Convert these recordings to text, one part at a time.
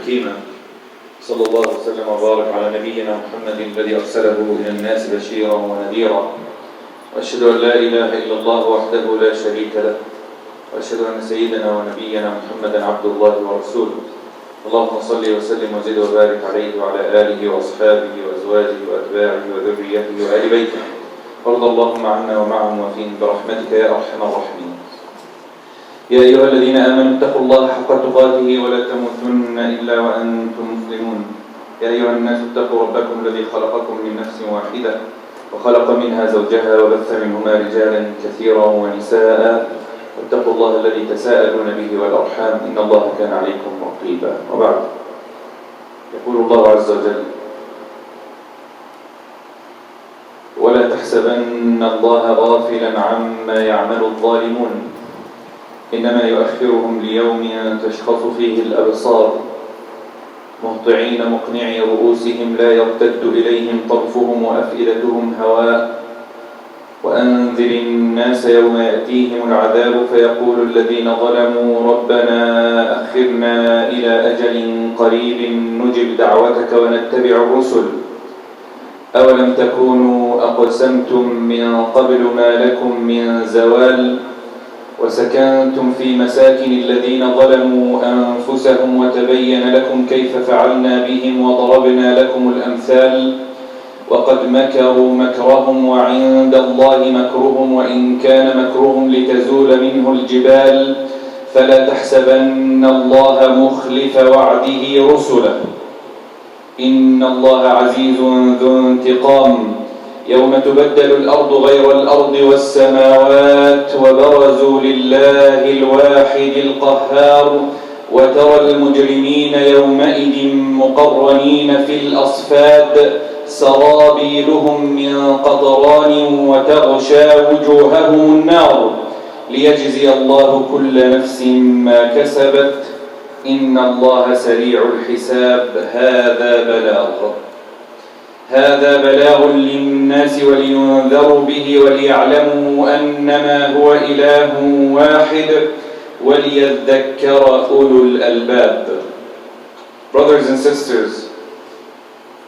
حكيما. صلى الله وسلم وبارك على نبينا محمد الذي أرسله إلى الناس بشيرا ونذيرا، وأشهد أن لا إله إلا الله وحده لا شريك له، وأشهد أن سيدنا ونبينا محمدا عبد الله ورسوله. اللهم صل وسلم وزد وبارك عليه وعلى آله وأصحابه وأزواجه وأتباعه وذريته وآل بيته، وارض اللهم عنا ومعهم وفيهم برحمتك يا أرحم الراحمين. يا أيها الذين آمنوا اتقوا الله حق تقاته ولا تموتن إلا وأنتم مسلمون. يا أيها الناس اتقوا ربكم الذي خلقكم من نفس واحدة وخلق منها زوجها وبث منهما رجالا كثيرا ونساء، واتقوا الله الذي تساءلون به والأرحام إن الله كان عليكم رقيبا. وبعد، يقول الله عز وجل: ولا تحسبن الله غافلا عما يعمل الظالمون إنما يؤخرهم ليوم تشخص فيه الأبصار مهطعين مقنعي رؤوسهم لا يرتد إليهم طرفهم وأفئدتهم هواء. وأنذر الناس يوم يأتيهم العذاب فيقول الذين ظلموا ربنا أخرنا إلى أجل قريب نجب دعوتك ونتبع الرسل أولم تكونوا أقسمتم من قبل ما لكم من زوال وسكنتم في مساكن الذين ظلموا أنفسهم وتبين لكم كيف فعلنا بهم وضربنا لكم الأمثال وقد مكروا مكرهم وعند الله مكرهم وإن كان مكرهم لتزول منه الجبال فلا تحسبن الله مخلف وعده رسله إن الله عزيز ذو انتقام. يوم تبدل الأرض غير الأرض والسماوات وبرزوا لله الواحد القهار وترى المجرمين يومئذ مقرنين في الأصفاد سرابيلهم من قطران وتغشى وجوههم النار ليجزي الله كل نفس ما كسبت إن الله سريع الحساب. هذا بلاغ للناس ولينذروا به وليعلموا أنما هو إله واحد وليذكر أولو الألباب. Brothers and sisters,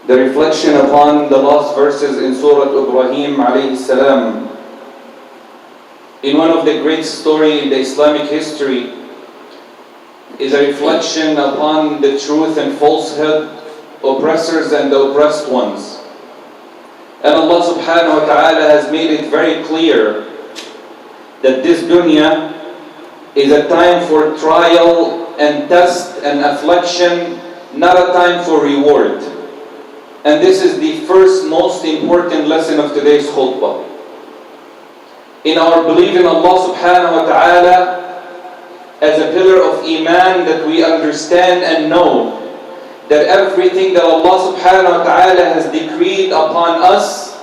the reflection upon the last verses in Surah Ibrahim alayhi salam, in one of the great stories in the Islamic history, is a reflection upon the truth and falsehood, oppressors and the oppressed ones. And Allah subhanahu wa ta'ala has made it very clear that this dunya is a time for trial and test and affliction, not a time for reward. And this is the first most important lesson of today's khutbah. In our belief in Allah subhanahu wa ta'ala as a pillar of iman, that we understand and know that everything that Allah subhanahu wa ta'ala has decreed upon us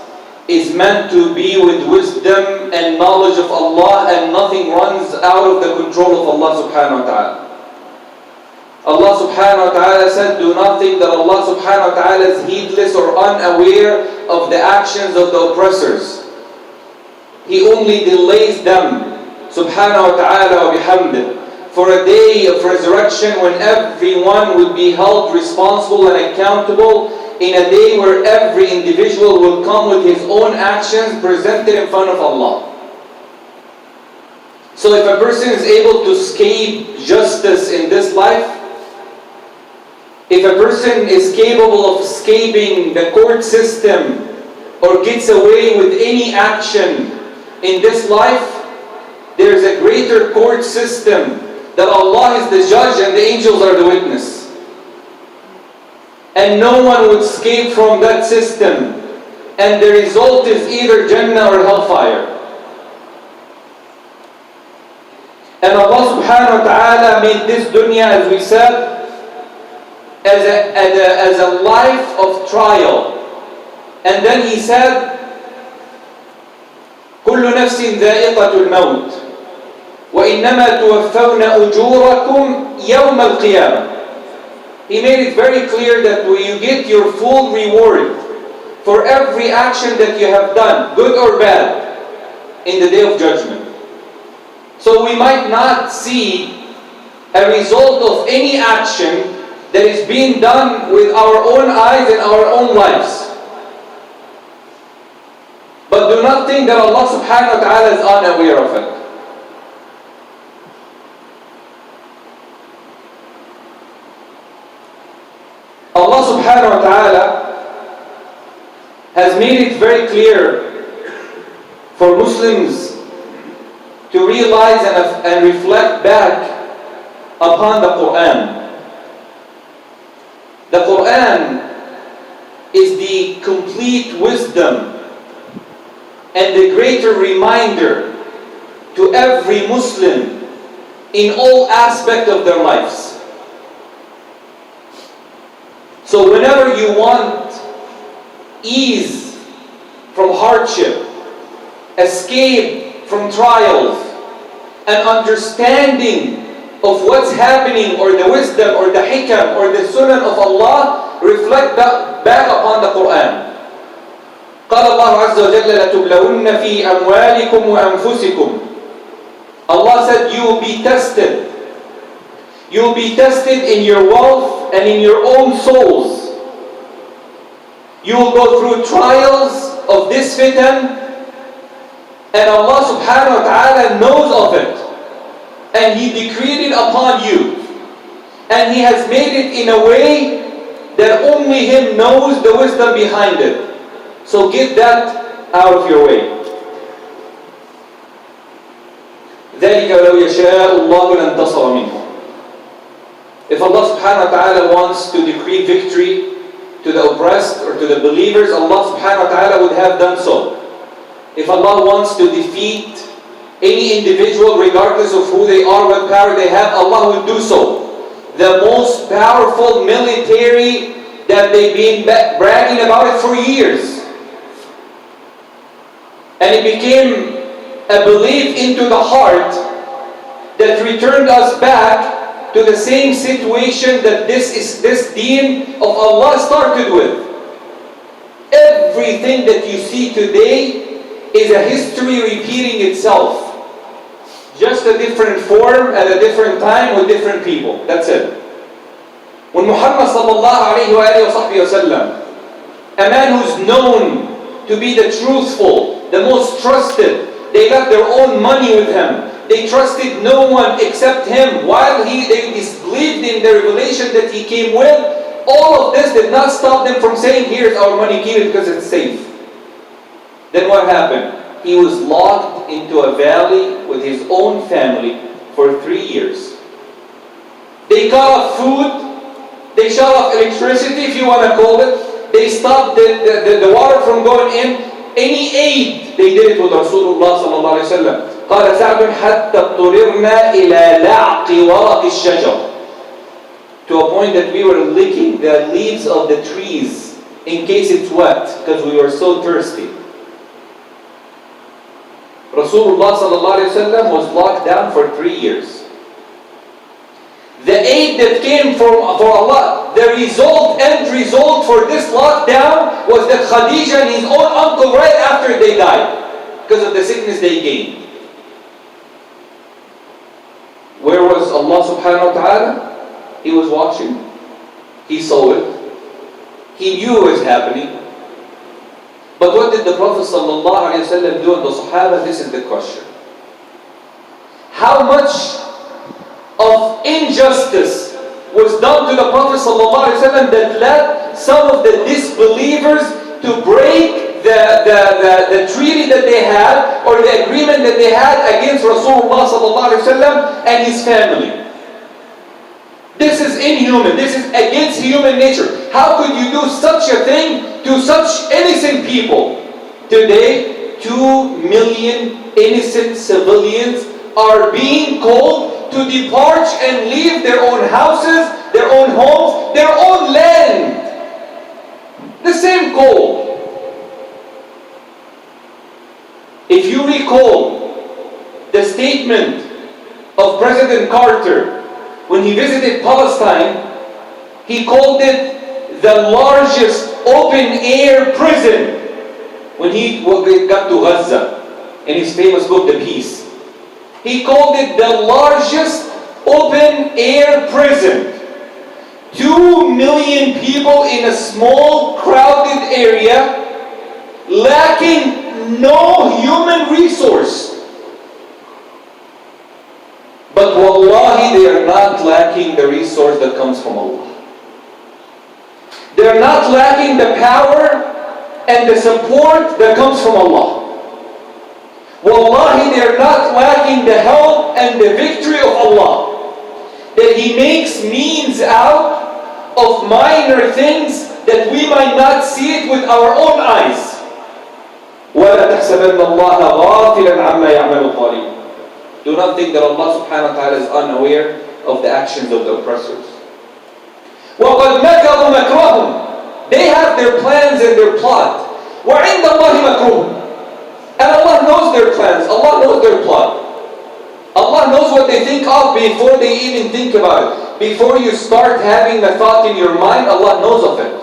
is meant to be with wisdom and knowledge of Allah, and nothing runs out of the control of Allah subhanahu wa ta'ala. Allah subhanahu wa ta'ala said, do not think that Allah subhanahu wa ta'ala is heedless or unaware of the actions of the oppressors. He only delays them subhanahu wa ta'ala wa bihamdih for a day of resurrection when everyone will be held responsible and accountable, in a day where every individual will come with his own actions presented in front of Allah. So if a person is able to escape justice in this life, if a person is capable of escaping the court system or gets away with any action in this life, there is a greater court system that Allah is the judge and the angels are the witness. And no one would escape from that system. And the result is either Jannah or hellfire. And Allah subhanahu wa ta'ala made this dunya, as we said, as a life of trial. And then He said, كل نفس ذائقة الموت وإنما توفون أجوركم يوم القيامة. He made it very clear that you get your full reward for every action that you have done, good or bad, in the day of judgment. So we might not see a result of any action that is being done with our own eyes and our own lives. But do not think that Allah subhanahu wa ta'ala is unaware of it. Allah subhanahu wa ta'ala has made it very clear for Muslims to realize and reflect back upon the Quran. The Quran is the complete wisdom and the greater reminder to every Muslim in all aspects of their lives. So whenever you want ease from hardship, escape from trials, and understanding of what's happening, or the wisdom or the hikam or the sunnah of Allah, reflect back upon the Quran. قال الله عز وجل لتبلون في أموالكم وأنفسكم. Allah said, you will be tested. You will be tested in your wealth and in your own souls. You will go through trials of this fitan, and Allah subhanahu wa ta'ala knows of it. And He decreed it upon you. And He has made it in a way that only Him knows the wisdom behind it. So get that out of your way. ذلك لو يشاء الله لانتصر منهم. If Allah subhanahu wa ta'ala wants to decree victory to the oppressed or to the believers, Allah subhanahu wa ta'ala would have done so. If Allah wants to defeat any individual, regardless of who they are, what power they have, Allah will do so. The most powerful military that they've been bragging about it for years. And it became a belief into the heart that returned us back to the same situation that this deen of Allah started with. Everything that you see today is a history repeating itself. Just a different form at a different time with different people. That's it. When Muhammad sallallahu alayhi wa sallam, a man who's known to be the truthful, the most trusted, they left their own money with him. They trusted no one except him. While they disbelieved in the revelation that he came with, all of this did not stop them from saying, here's our money, keep it because it's safe. Then what happened? He was locked into a valley with his own family for 3 years. They cut off food, they shut off electricity, if you want to call it. They stopped the water from going in. Any aid, they did it with Rasulullah sallallahu alayhi wa sallam. قال سعد حتى اضطررنا إلى لعق ورق الشجر. To a point that we were licking the leaves of the trees in case it's wet, because we were so thirsty. Rasulullah sallallahu alayhi wa sallam was locked down for 3 years. The aid that came for Allah, the end result for this lockdown was that Khadija and his own uncle, right after they died, because of the sickness they gained. Where was Allah subhanahu wa ta'ala? He was watching. He saw it. He knew what was happening. But what did the Prophet sallallahu alayhi wa sallam do and the Sahaba? This is the question. How much of injustice was done to the Prophet ﷺ that led some of the disbelievers to break the treaty that they had, or the agreement that they had against Rasulullah ﷺ and his family? This is inhuman. This is against human nature. How could you do such a thing to such innocent people? Today, 2 million innocent civilians are being called to depart and leave their own houses, their own homes, their own land. The same call. If you recall the statement of President Carter when he visited Palestine, he called it the largest open-air prison when he got to Gaza in his famous book, The Peace. He called it the largest open-air prison. 2 million people in a small, crowded area, lacking no human resource. But wallahi, they are not lacking the resource that comes from Allah. They are not lacking the power and the support that comes from Allah. Wallahi, they are not lacking the help and the victory of Allah. That He makes means out of minor things that we might not see it with our own eyes. وَلَا تَحْسَبَنَّ اللَّهَ غَافِلًا عَمَّا يَعْمَلُ الظَّالِمُونَ. Do not think that Allah subhanahu wa ta'ala is unaware of the actions of the oppressors. وَقَدْ مَكَرُوا مَكْرَهُمْ. They have their plans and their plot. وَعِنْدَ اللَّهِ مَكْرُهُمْ. And Allah knows their plans. Allah knows their plot. Allah knows what they think of before they even think about it. Before you start having the thought in your mind, Allah knows of it.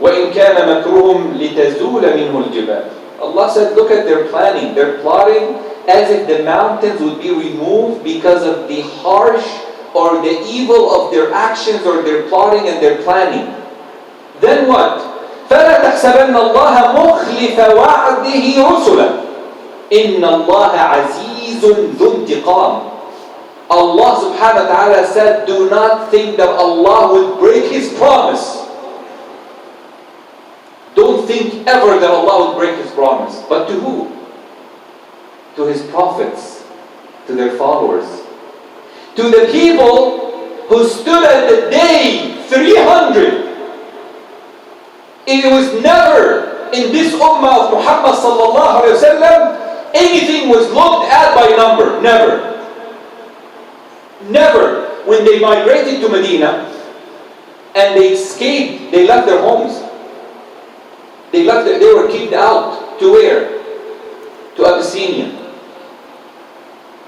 وَإِنْ كَانَ مَكْرُهُمْ لِتَزُولَ مِنْهُ الْجِبَالِ. Allah said, look at their planning. They're plotting as if the mountains would be removed because of the harsh or the evil of their actions or their plotting and their planning. Then what? فَلَا تَحْسَبَنَّ اللَّهَ مُخْلِفَ وَعْدِهِ رُسُلًا إِنَّ اللَّهَ عَزِيزٌ ذُو انْتِقَامٍ. Allah subhanahu wa ta'ala said, do not think that Allah would break His promise. Don't think ever that Allah would break His promise. But to who? To His prophets, to their followers, to the people who stood at the day 300. It was never in this ummah of Muhammad sallallahu alayhi wa sallam anything was looked at by number. Never. Never. When they migrated to Medina and they escaped, they left their homes. They were kicked out. To where? To Abyssinia.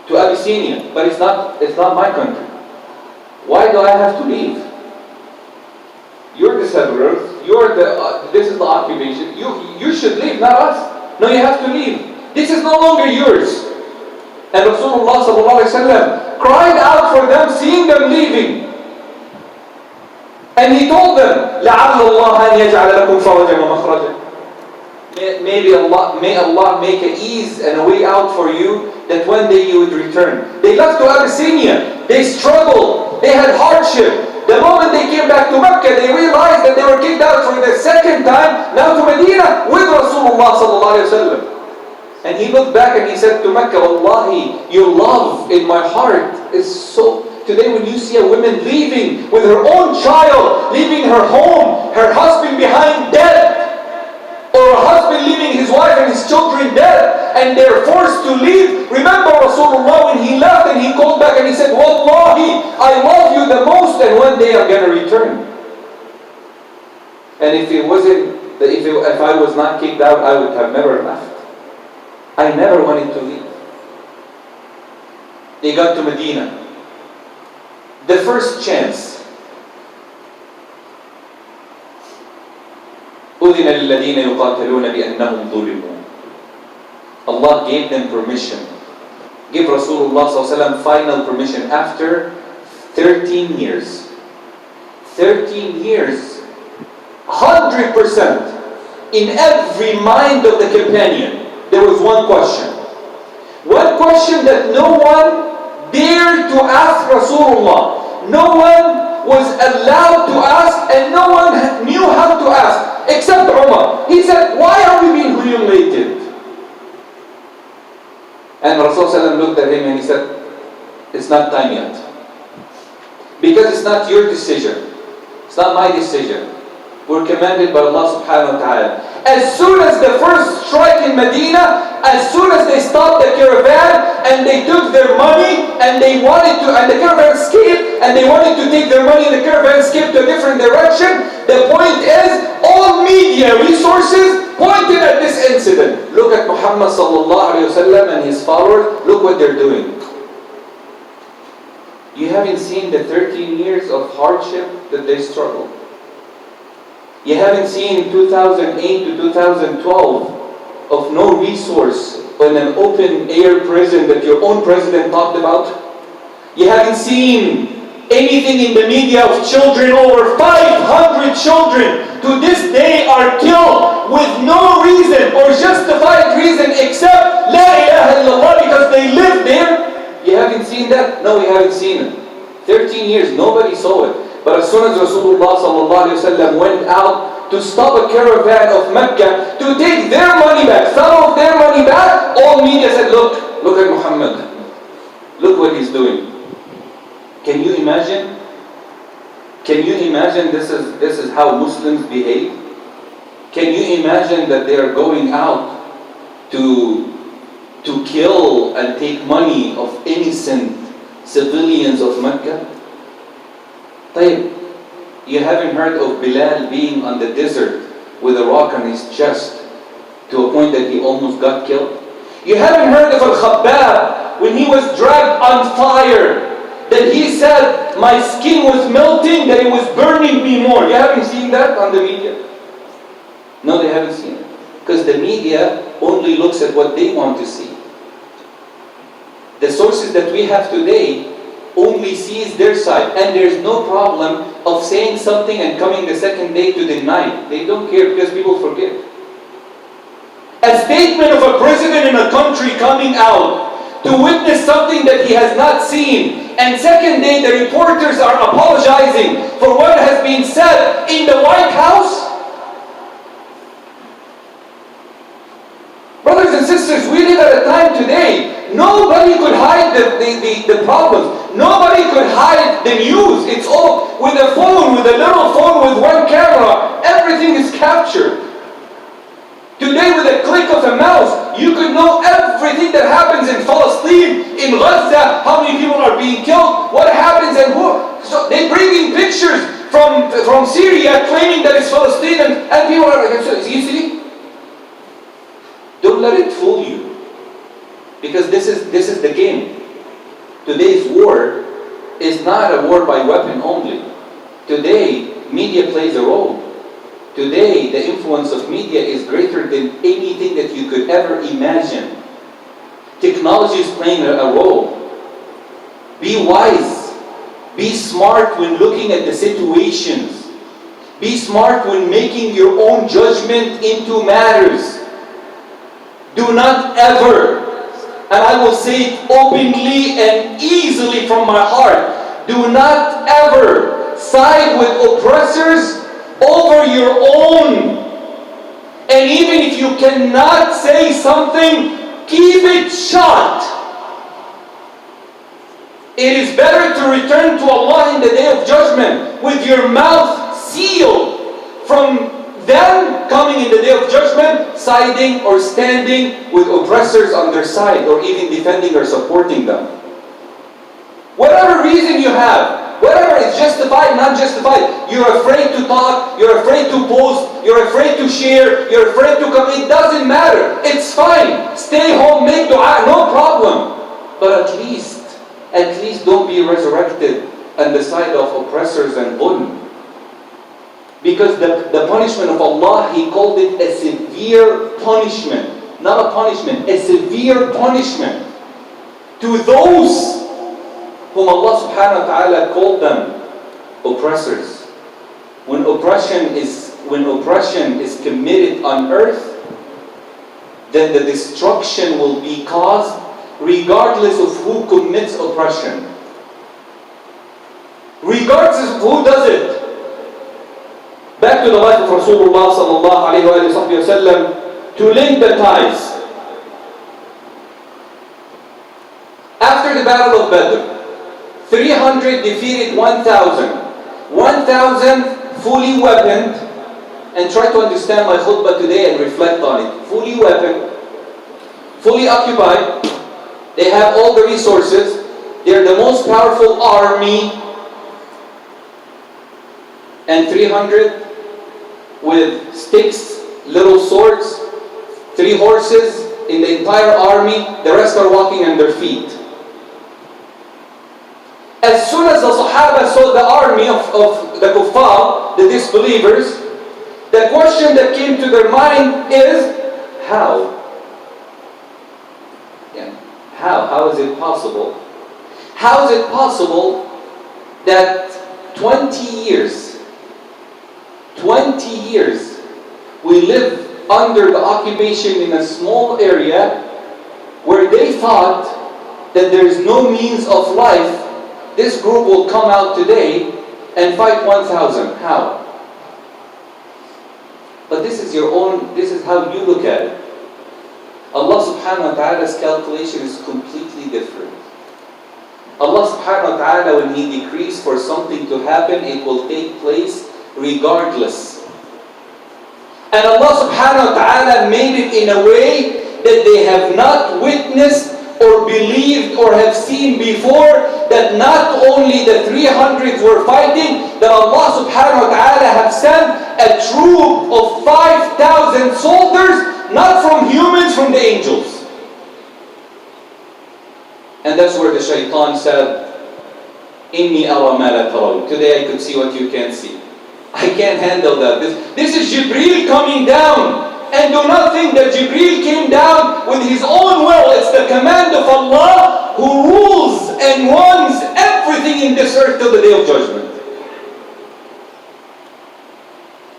To Abyssinia. But it's not my country. Why do I have to leave? You're the settlers. This is the occupation. You should leave, not us. No, you have to leave. This is no longer yours. And Rasulullah sallallahu alaihi wasallam cried out for them, seeing them leaving. And he told them, لَعَلَّ اللَّهَ أَنْ يَجْعَلَ لَكُمْ فَرَجًا وَمَخْرَجًا. May Allah make an ease and a way out for you, that one day you would return. They left to Abyssinia. They struggled. They had hardship. The moment they came back to Mecca, they realized that they were kicked out for the second time, now to Medina, with Rasulullah sallallahu alaihi wasallam. And he looked back and he said to Mecca, Wallahi, your love in my heart is so... Today when you see a woman leaving with her own child, leaving her home, her husband behind dead, or a husband leaving his wife and his children dead, and they're forced to leave. Remember Rasulullah when he left and he called back and he said, Wallahi, I love you the most, and one day I'm going to return. And if I was not kicked out, I would have never left. I never wanted to leave. They got to Medina. The first chance. أُذِنَ لِلَّذِينَ يُقَاتَلُونَ بِأَنَّهُمْ ظُلِمُوا. Allah gave them permission. Give Rasulullah ﷺ final permission after 13 years. 13 years. 100%. In every mind of the companion, there was one question. One question that no one dared to ask Rasulullah. No one was allowed to ask, and no one knew how to ask, except Umar. He said, why are we being humiliated? And Rasulullah looked at him and he said, it's not time yet. Because it's not your decision. It's not my decision. We're commanded by Allah subhanahu wa ta'ala. As soon as the first strike in Medina, as soon as they stopped the caravan and they took their money and the caravan escaped, and they wanted to take their money and the caravan escaped to a different direction, the point is, all media resources pointed at this incident. Look at Muhammad sallallahu alayhi wa sallam and his followers, look what they're doing. You haven't seen the 13 years of hardship that they struggled. You haven't seen 2008 to 2012 of no resource on an open air prison that your own president talked about. You haven't seen anything in the media of children. Over 500 children to this day are killed with no reason or justified reason except La ilaha illallah, because they live there. You haven't seen that? No, we haven't seen it. 13 years, nobody saw it. But as soon as Rasulullah sallallahu alaihi wasallam went out to stop a caravan of Mecca to take their money back, some of their money back, all media said, look at Muhammad. Look what he's doing. Can you imagine? Can you imagine this is how Muslims behave? Can you imagine that they are going out to kill and take money of innocent civilians of Mecca? You haven't heard of Bilal being on the desert with a rock on his chest to a point that he almost got killed? You haven't heard of Al-Khabbab when he was dragged on fire, that he said, my skin was melting, that it was burning me more? You haven't seen that on the media? No, they haven't seen it. Because the media only looks at what they want to see. The sources that we have today only sees their side, and there's no problem of saying something and coming the second day to deny it. They don't care because people forget. A statement of a president in a country coming out to witness something that he has not seen, and second day the reporters are apologizing for what has been said in the White House. Brothers and sisters, we live at a time today, nobody could hide the problems. Nobody could hide the news. It's all with a phone, with a little phone, with one camera. Everything is captured. Today, with a click of a mouse, you could know everything that happens in Palestine, in Gaza, how many people are being killed, what happens and who. So they bring in pictures from Syria claiming that it's Palestine, and people are like, you see? Don't let it fool you. Because this is the game. Today's war is not a war by weapon only. Today, media plays a role. Today, the influence of media is greater than anything that you could ever imagine. Technology is playing a role. Be wise. Be smart when looking at the situations. Be smart when making your own judgment into matters. Do not ever, and I will say it openly and easily from my heart, do not ever side with oppressors over your own. And even if you cannot say something, keep it shut. It is better to return to Allah in the day of judgment with your mouth sealed from them coming in the day of judgment, siding or standing with oppressors on their side, or even defending or supporting them. Whatever reason you have, whatever is justified, not justified, you're afraid to talk, you're afraid to post, you're afraid to share, you're afraid to come, it doesn't matter. It's fine. Stay home, make dua, no problem. But at least don't be resurrected on the side of oppressors and zulm. Because the punishment of Allah, He called it a severe punishment. Not a punishment, a severe punishment. To those whom Allah subhanahu wa ta'ala called them oppressors. When oppression is committed on earth, then the destruction will be caused regardless of who commits oppression. Regardless of who does it. Back to the life of Rasulullah sallallahu alayhi wa sallam, to link the ties. After the Battle of Badr, 300 defeated 1,000. 1,000 fully weaponed, and try to understand my khutbah today and reflect on it. Fully weaponed, fully occupied, they have all the resources, they're the most powerful army, and 300 with sticks, little swords, 3 horses in the entire army, the rest are walking on their feet. As soon as the Sahaba saw the army of the kuffar, the disbelievers, the question that came to their mind is, how? Yeah. How is it possible? How is it possible that 20 years, we live under the occupation in a small area where they thought that there is no means of life. This group will come out today and fight 1,000. How? But this is how you look at it. Allah subhanahu wa ta'ala's calculation is completely different. Allah subhanahu wa ta'ala, when He decrees for something to happen, it will take place regardless. And Allah subhanahu wa ta'ala made it in a way that they have not witnessed or believed or have seen before, that not only the 300s were fighting, that Allah subhanahu wa ta'ala have sent a troop of 5,000 soldiers, not from humans, from the angels. And that's where the shaitan said, Inni ara ma la tarawun. Today I could see what you can't see. I can't handle that. This is Jibreel coming down. And do not think that Jibreel came down with his own will. It's the command of Allah who rules and runs everything in this earth till the day of judgment.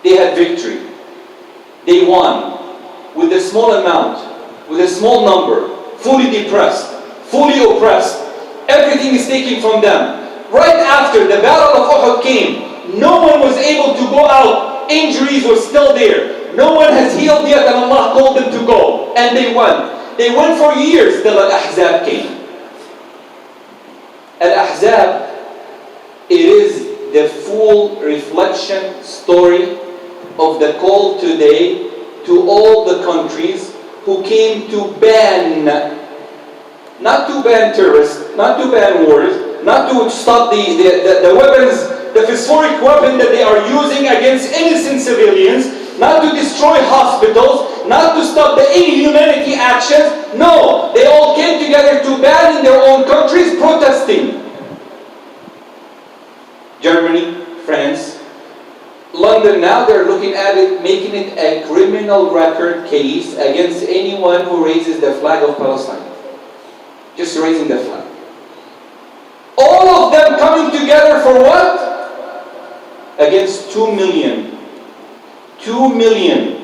They had victory. They won. With a small amount, with a small number, fully depressed, fully oppressed. Everything is taken from them. Right after the battle of Uhud came, no one was able to go out. Injuries were still there. No one has healed yet, and Allah called them to go. And they won. They went for years till Al-Ahzab came. Al-Ahzab, it is the full reflection story of the call today to all the countries who came to ban, not to ban terrorists, not to ban wars, not to stop the weapons, the phosphoric weapon that they are using against innocent civilians, not to destroy hospitals, not to stop the inhumanity actions. No, they all came together to ban in their own countries, protesting. Germany, France, London, now they're looking at it, making it a criminal record case against anyone who raises the flag of Palestine. Just raising the flag. All of them coming together for what? Against 2 million. 2 million.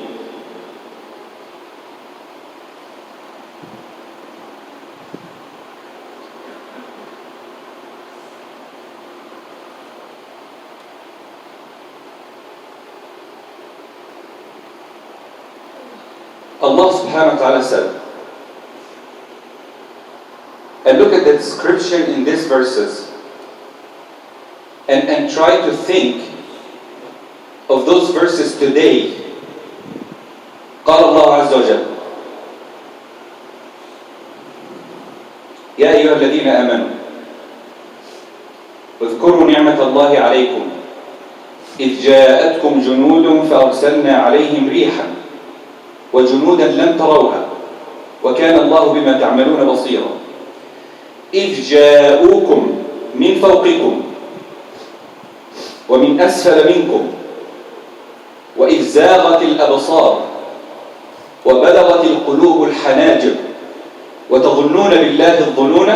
Allah subhanahu wa ta'ala said, and look at the description in these verses, and try to think of those verses today. قال الله عز وجل يا أيها الذين آمنوا اذكروا نعمة الله عليكم إذ جاءتكم جنود فأرسلنا عليهم ريحا وجنودا لم تروها وكان الله بما تعملون بصيرا إذ جاءوكم من فوقكم ومن أسفل منكم وإذ زاغت الأبصار وبلغت القلوب الحناجر وتظنون بالله الظنون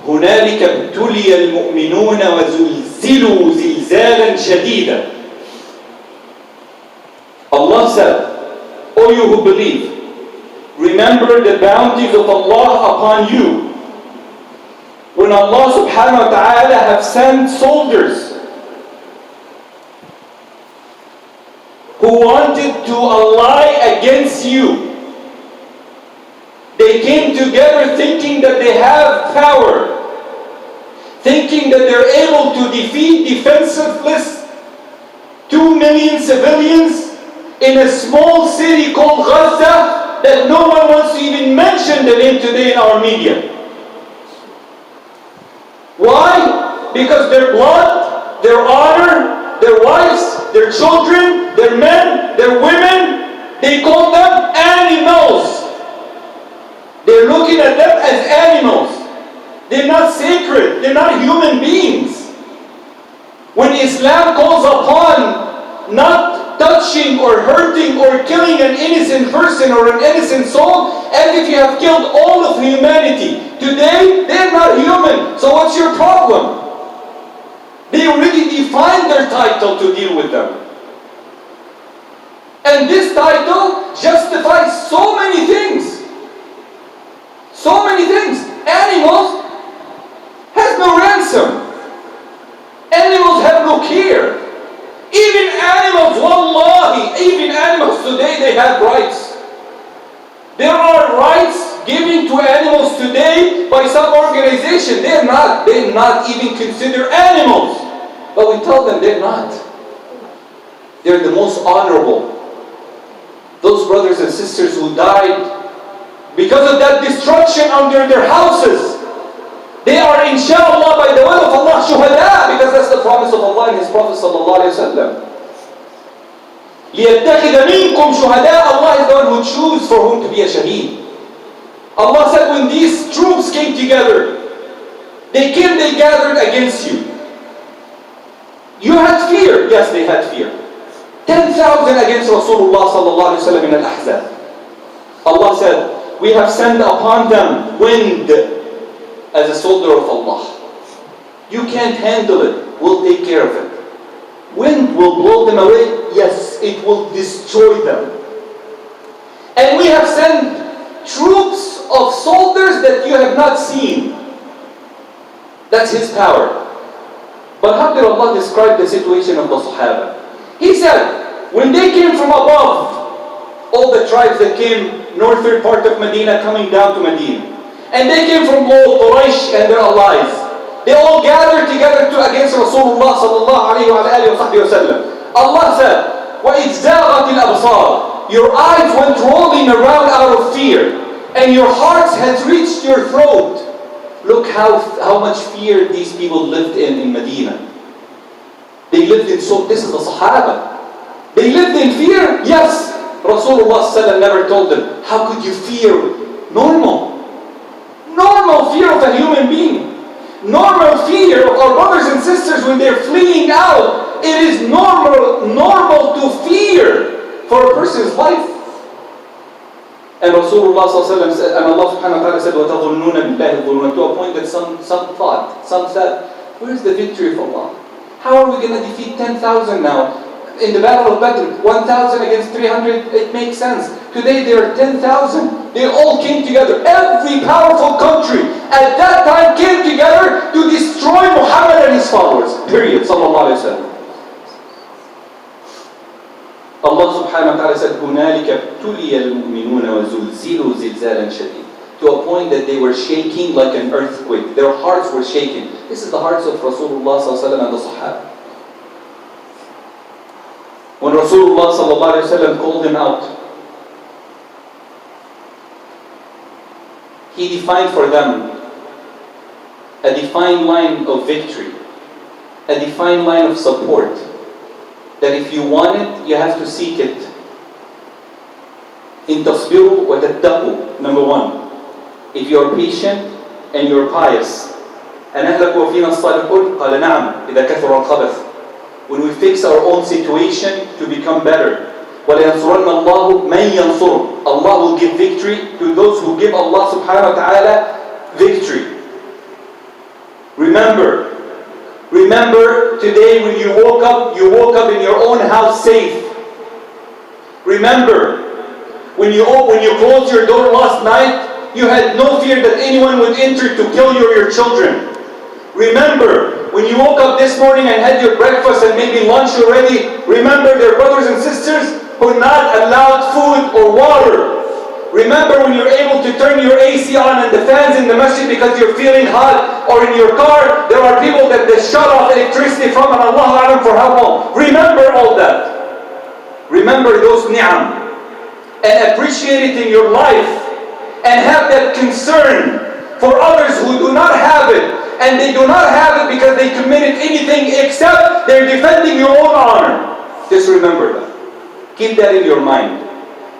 هنالك ابتلي المؤمنون وزلزلوا زلزالا شديدا. Allah said, O you who believe, remember the bounties of Allah upon you. When Allah subhanahu wa ta'ala have sent soldiers who wanted to ally against you. They came together thinking that they have power, thinking that they're able to defeat defenseless 2 million civilians in a small city called Gaza that no one wants to even mention the name today in our media. Why? Because their blood, their honor, their wives, their children, their men, their women, they call them animals. They're looking at them as animals. They're not sacred. They're not human beings. When Islam calls upon not touching or hurting or killing an innocent person or an innocent soul, as if you have killed all of humanity. Today, they're not human. So what's your problem? They already defined their title to deal with them. And this title justifies so many things. So many things. Animals has no ransom. Animals have no care. Even animals, wallahi, even animals today, they have rights. There are rights given to animals today by some organization. They're not even considered animals. But we tell them they're not. They're the most honorable. Those brothers and sisters who died because of that destruction under their houses, they are inshallah by the will of Allah shuhada, because that's the promise of Allah and His Prophet sallallahu alaihi wasallam. لِيَتَّخِذَ مِنْكُمْ شُهَدَاءَ. Allah is the one who chooses for whom to be a shaheed. Allah said when these troops came together, they gathered against you. You had fear. Yes, they had fear. 10,000 against Rasulullah sallallahu alaihi wasallam in Al-Ahzab. Allah said, we have sent upon them wind as a soldier of Allah. You can't handle it. We'll take care of it. Wind will blow them away. Yes, it will destroy them. And we have sent troops of soldiers that you have not seen. That's His power. But how did Allah describe the situation of the Sahaba? He said, when they came from above, all the tribes that came northern part of Medina coming down to Medina, and they came from all Quraysh and their allies, they all gathered together against Rasulullah sallallahu alayhi wa sallam. Allah said, وَإِذْ زَاغَتِ الْأَبْصَارِ. Your eyes went rolling around out of fear, and your hearts has reached your throat. Look how much fear these people lived in Medina. They lived in this is the Sahaba. They lived in fear? Yes. Rasulullah ﷺ never told them, how could you fear normal fear of a human being? Normal fear of our brothers and sisters when they're fleeing out. It is normal to fear for a person's life. And Rasulullah ﷺ said, and Allah subhanahu wa ta'ala said, وَتَظُنُّونَ بِاللَّهِ الظُّنُونَ, to a point that some thought, some said, where's the victory of Allah? How are we going to defeat 10,000 now? In the battle of Badr, 1,000 against 300, it makes sense. Today there are 10,000. They all came together. Every powerful country at that time came together to destroy Muhammad and his followers. Period. Sallallahu alayhi wa sallam. Allah subhanahu wa ta'ala said, هُنَالِكَ ابْتُلِيَ الْمُؤْمِنُونَ وَزُلْزِلُوا زِلْزَالًا شَدِيدًا. To a point that they were shaking like an earthquake. Their hearts were shaking. This is the hearts of Rasulullah sallallahu alayhi wa sallam and the Sahaba. When Rasulullah sallallahu alayhi wa sallam called him out, he defined for them a defined line of victory, a defined line of support, that if you want it, you have to seek it. In tasbiru wa tattaqu, number one. If you are patient and you are pious. أَنْ أَهْلَكُ وَفِينَا الصَّالِحُونَ قَالَ نَعَمْ إِذَا كَثُرَ الْخَبَثُ. When we fix our own situation to become better. وَلَيَنْصُرَنَّ اللَّهُ مَنْ يَنْصُرُ. Allah will give victory to those who give Allah subhanahu wa ta'ala victory. Remember today when you woke up in your own house safe. Remember, when you closed your door last night, you had no fear that anyone would enter to kill you or your children. Remember, when you woke up this morning and had your breakfast and maybe lunch already, remember there are brothers and sisters who are not allowed food or water. Remember when you're able to turn your AC on and the fans in the masjid because you're feeling hot, or in your car, there are people that they shut off electricity from, and Allah Alam for how long. Remember all that. Remember those ni'am and appreciate it in your life, and have that concern for others who do not have it, and they do not have it because they committed anything except they're defending your own honor. Just remember that. Keep that in your mind.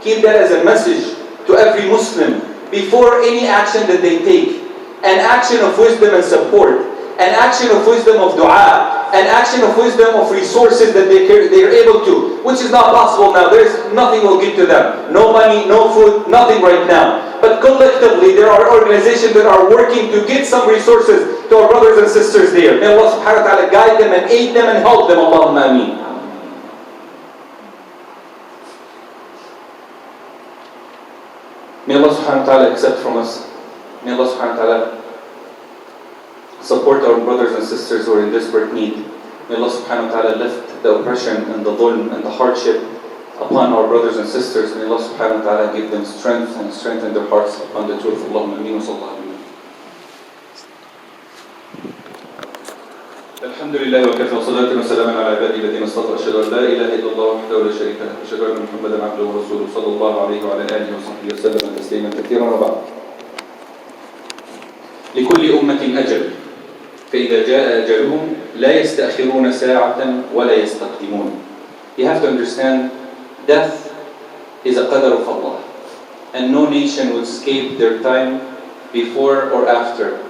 Keep that as a message to every Muslim before any action that they take. An action of wisdom and support, an action of wisdom of dua, an action of wisdom of resources that they are able to, which is not possible now. There's nothing will get to them. No money, no food, nothing right now. But collectively, there are organizations that are working to get some resources to our brothers and sisters there. May Allah subhanahu wa ta'ala guide them and aid them and help them. Allahumma ameen. May Allah subhanahu wa ta'ala accept from us. May Allah subhanahu wa ta'ala support our brothers and sisters who are in desperate need. May Allah subhanahu wa ta'ala lift the oppression and the dhulm and the hardship upon our brothers and sisters. May Allah subhanahu wa ta'ala give them strength and strengthen their hearts upon the truth. Allahumma ameen wa sallallahu alayhi. الحمد لله وكفى وصلاة وسلاما على عباده الذين اصطفى أشهد أن لا إله إلا الله وحده لا شريك له أشهد أن محمدا عبده ورسوله صلى الله عليه وعلى آله وصحبه وسلم تسليما كثيرا وبعد. لكل أمة أجل فإذا جاء أجلهم لا يستأخرون ساعة ولا يستقدمون. You have to understand, death is a qadar of Allah, and no nation will escape their time before or after.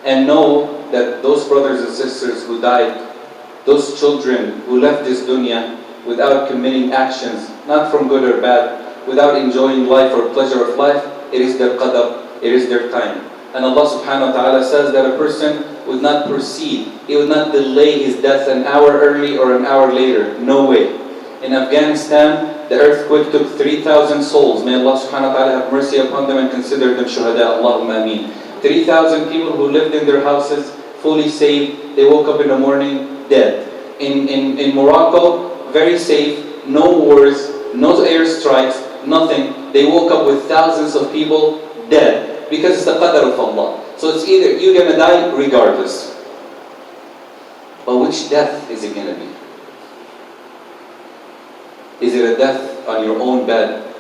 And know that those brothers and sisters who died, those children who left this dunya without committing actions, not from good or bad, without enjoying life or pleasure of life, it is their qadar, it is their time. And Allah subhanahu wa ta'ala says that a person would not proceed, he would not delay his death an hour early or an hour later. No way. In Afghanistan, the earthquake took 3,000 souls. May Allah subhanahu wa ta'ala have mercy upon them and consider them shuhada. Allahumma ameen. 3,000 people who lived in their houses, fully saved. They woke up in the morning dead. In Morocco, very safe, no wars, no airstrikes, nothing. They woke up with thousands of people dead, because it's the qadar of Allah. So it's either you're going to die regardless. But which death is it going to be? Is it a death on your own bed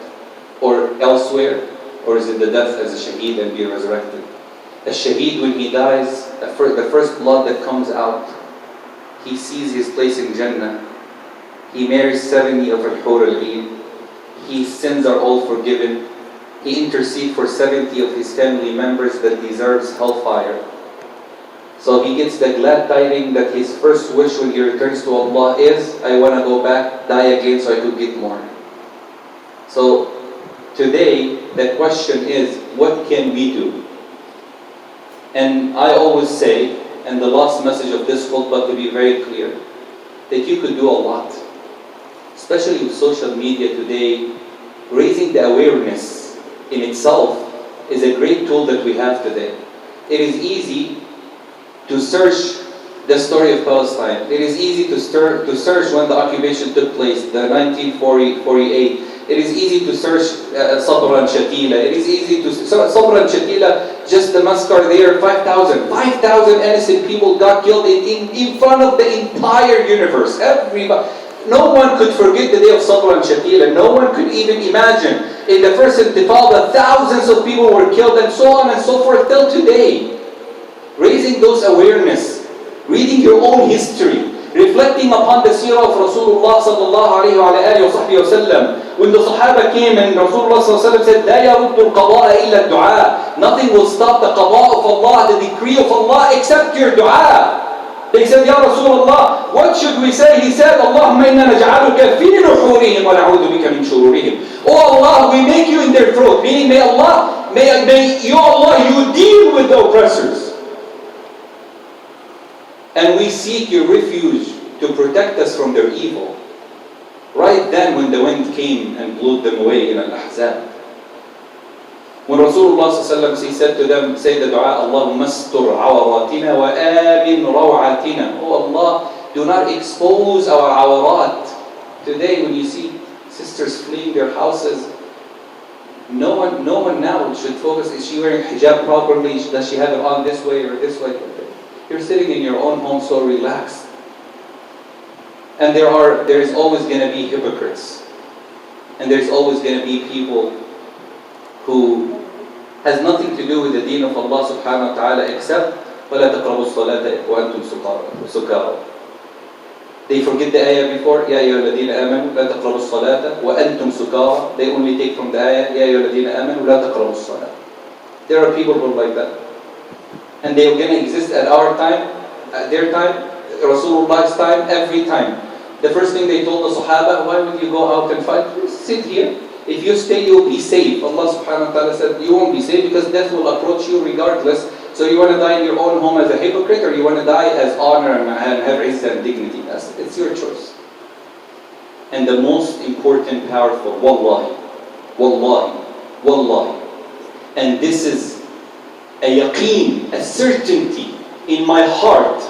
or elsewhere? Or is it the death as a shaheed and be resurrected? A shaheed, when he dies, the first blood that comes out, he sees his place in Jannah. He marries 70 of al-hur al-Eid. His sins are all forgiven. He intercedes for 70 of his family members that deserves hellfire. So he gets the glad tidings that his first wish when he returns to Allah is, I want to go back, die again so I could get more. So today, the question is, what can we do? And I always say, and the last message of this khutbah to be very clear, that you could do a lot. Especially with social media today, raising the awareness in itself is a great tool that we have today. It is easy to search the story of Palestine. It is easy to search when the occupation took place, the 1948. It is easy to search Sabra and Shatila. It is easy to Sabra and Shatila, just the massacre there, 5,000 innocent people got killed in front of the entire universe. Everybody. No one could forget the day of Sabra and Shatila. No one could even imagine. In the first intifada, thousands of people were killed and so on and so forth till today. Raising those awareness, reading your own history, reflecting upon the seerah of Rasulullah sallallahu alayhi wa sallam. When the Sahaba came and Rasulullah sallallahu alayhi wa sallam said, لا يرد القضاء إلا الدعاء. Nothing will stop the qada of Allah, the decree of Allah, except your dua. They said, Ya Rasulullah, what should we say? He said, Allahumma inna naj'aluka fi nuhurihim wa na'udhu bika min shururihim. Oh Allah, we make you in their throat. Meaning, may you Allah, you deal with the oppressors. And we seek your refuge to protect us from their evil. Right then when the wind came and blew them away in Al-Ahzab. When Rasulullah sallallahu he said to them, say the dua, Allahumma astur awaratina wa amin rawatina. Oh Allah, do not expose our awarat. Today when you see sisters fleeing their houses, no one now should focus, is she wearing hijab properly? Does she have it on this way or this way? You're sitting in your own home so relaxed. And there is always going to be hypocrites. And there's always going to be people who has nothing to do with the deen of Allah subhanahu wa ta'ala except وَلَا تَقْرَبُوا الصَّلَاةَ وَأَنْتُمْ سُكَارَى. They forget the ayah before, يَا أَيُّهَا الَّذِينَ آمَنُوا لَا تَقْرَبُوا الصَّلَاةَ وَأَنْتُمْ سُكَارَى. They only take from the ayah, يَا أَيُّهَا الَّذِينَ آمَنُوا لَا تَقْرَبُوا الصَّلَاةَ. There are people who are like that. And they're going to exist at our time, at their time, Rasulullah's time, every time. The first thing they told the Sahaba, why would you go out and fight? Just sit here. If you stay, you'll be safe. Allah subhanahu wa ta'ala said, you won't be safe because death will approach you regardless. So you want to die in your own home as a hypocrite, or you want to die as honor and have izzah and dignity? It's your choice. And the most important, powerful, wallahi, wallahi, wallahi. And this is a yaqeen, a certainty in my heart,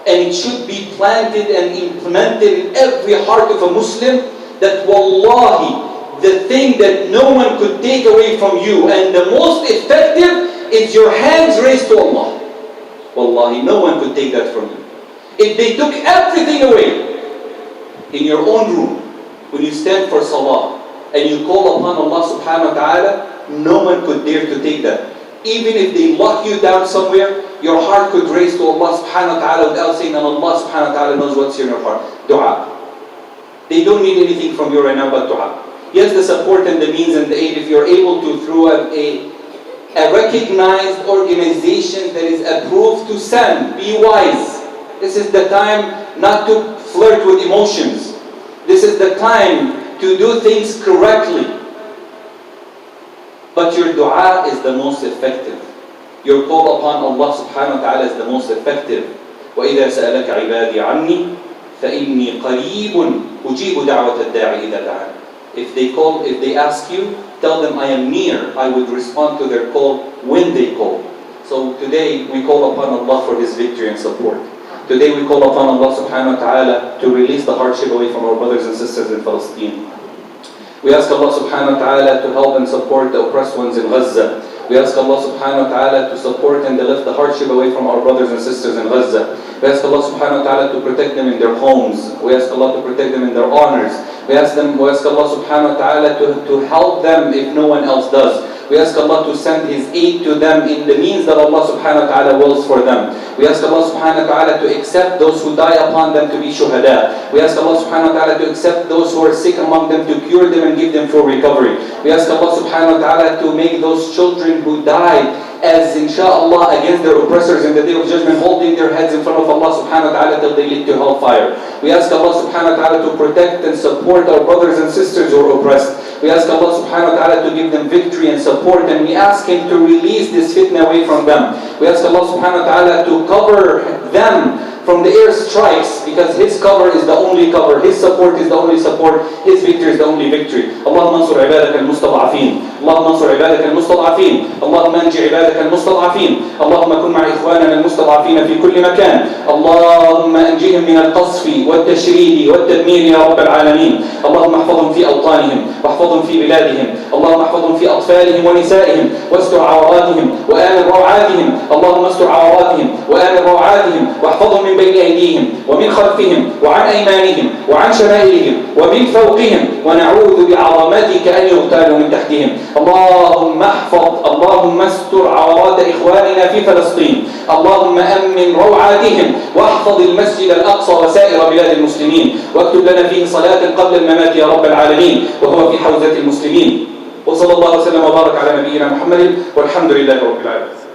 and it should be planted and implemented in every heart of a Muslim, that wallahi, the thing that no one could take away from you and the most effective is your hands raised to Allah. Wallahi, no one could take that from you. If they took everything away in your own room, when you stand for salah and you call upon Allah subhanahu wa ta'ala, no one could dare to take that. Even if they lock you down somewhere, your heart could raise to Allah subhanahu wa ta'ala without saying that Allah subhanahu wa ta'ala knows what's in your heart. Dua. They don't need anything from you right now but dua. Yes, the support and the means and the aid, if you're able to, through a recognized organization that is approved to send, be wise. This is the time not to flirt with emotions. This is the time to do things correctly. But your dua is the most effective. Your call upon Allah subhanahu wa ta'ala is the most effective. وَإِذَا سَأَلَكَ عِبَادِي عَنِّي فَإِنِّي قَرِيبٌ أُجِيبُ دَعْوَةَ الدَّاعِ إِذَا دَعَانِ. If they ask you, tell them I am near. I would respond to their call when they call. So today we call upon Allah for His victory and support. Today we call upon Allah subhanahu wa ta'ala to release the hardship away from our brothers and sisters in Palestine. We ask Allah subhanahu wa ta'ala to help and support the oppressed ones in Gaza. We ask Allah subhanahu wa ta'ala to support and to lift the hardship away from our brothers and sisters in Gaza. We ask Allah subhanahu wa ta'ala to protect them in their homes. We ask Allah to protect them in their honors. We ask Allah subhanahu wa ta'ala to help them if no one else does. We ask Allah to send His aid to them in the means that Allah subhanahu wa ta'ala wills for them. We ask Allah subhanahu wa ta'ala to accept those who die upon them to be shuhada. We ask Allah subhanahu wa ta'ala to accept those who are sick among them, to cure them and give them full recovery. We ask Allah subhanahu wa ta'ala to make those children who died as insha'Allah against their oppressors in the day of judgment, holding their heads in front of Allah subhanahu wa ta'ala till they lead to hellfire. We ask Allah subhanahu wa ta'ala to protect and support our brothers and sisters who are oppressed. We ask Allah subhanahu wa ta'ala to give them victory and support, and we ask Him to release this fitna away from them. We ask Allah subhanahu wa ta'ala to cover them from the air strikes, because His cover is the only cover, His support is the only support, His victory is the only victory. اللهم انصر عبادك المستضعفين، اللهم انصر عبادك المستضعفين، اللهم انجي عبادك المستضعفين، اللهم كن مع إخواننا المستضعفين في كل مكان، اللهم انجيهم من القصف والتشريد والتدمير يا رب العالمين، اللهم احفظهم في أوطانهم واحفظهم في بلادهم، اللهم احفظهم في أطفالهم ونسائهم واستر عوراتهم وآمن روعاتهم، اللهم استر عوراتهم وآمن روعاتهم واحفظهم من بين أيديهم ومن خلفهم وعن أيمانهم وعن شمائلهم ومن فوقهم، ونعوذ بعظمتك أن يغتالوا من تحتهم. اللهم استر عورات إخواننا في فلسطين، اللهم أمن روعاتهم واحفظ المسجد الأقصى وسائر بلاد المسلمين، واكتب لنا فيه صلاة قبل الممات يا رب العالمين وهو في حوزة المسلمين. وصلى الله وسلم وبارك على نبينا محمد والحمد لله رب العالمين.